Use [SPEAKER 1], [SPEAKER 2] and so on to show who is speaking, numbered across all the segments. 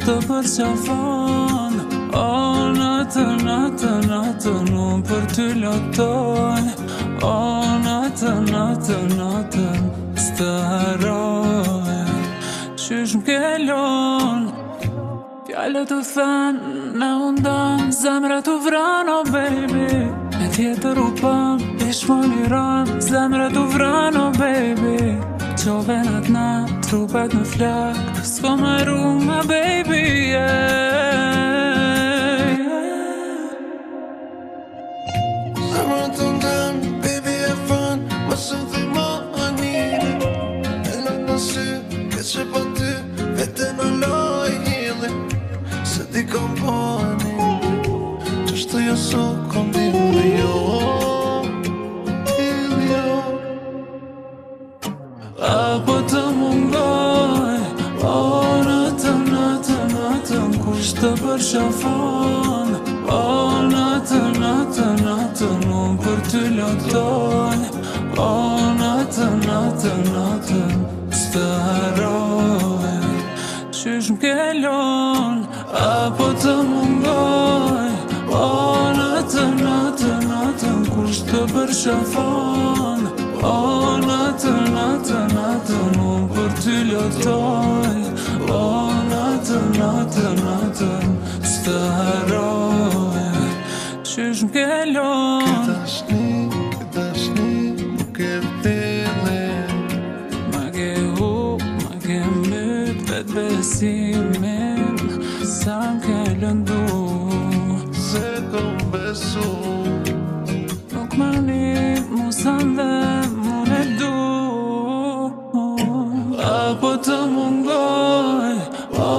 [SPEAKER 1] të përqafon. O, natën, natën, natën, unë për ty lotoj. O, natën, natën, natën, s'të haroj. Qysh m'kelon fjallët u thanë, në undan, zemra t'u vran, oh baby. Me tjetër u pëm, ish më liran, zemra t'u vran, oh baby. Qove nat na, trupet në flak, s'ko më ruma, baby,
[SPEAKER 2] Zemra të ndem, baby e fan, më së dhe më anile. E lënë në sy, këtë që pa ty, vete në loj hili. Se di kom po anile, që shtë jo so kom dili jo.
[SPEAKER 1] Apo të mungoj, o, natën, natën, natën, kush të përqafon. O, natën, natën, natën, unë për ty lotoj. O, natën, natën, natën, s'të haroj. Qysh m'kelon, apo të mungoj. O, natën, natën, natën, kush të përqafon. O, natën, natën, natën, unë për ty lotoj. O, natën, natën, natën, s'të haroj. Qysh m'kelon
[SPEAKER 2] Këtë dashni, nuk e filin.
[SPEAKER 1] Ma ke hu, ma ke myt, vet besimin. Sa m'ke lëndu,
[SPEAKER 2] Se kom besu,
[SPEAKER 1] nuk më një musan dhe mun e du. Apo të mungoj, o,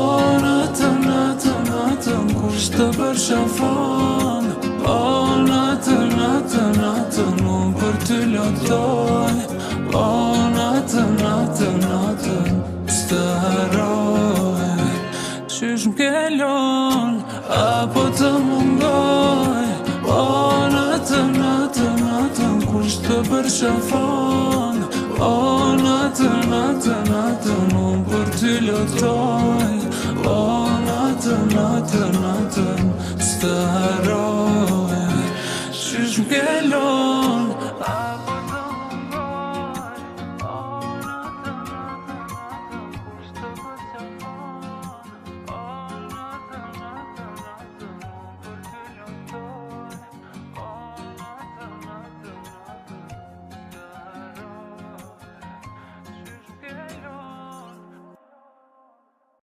[SPEAKER 1] natën, natën, natën, kush të përqafon. O, natën, natën, natën, unë për ty lotoj. O, natën, natën, natën, s'të haroj. Qysh m'kelon, apo të mungoj. O, natën, natën, natën, kush të përqafon. O, natën, natën, natën, unë për ty lotoj. O, natën, natën, natën, s'të haroj.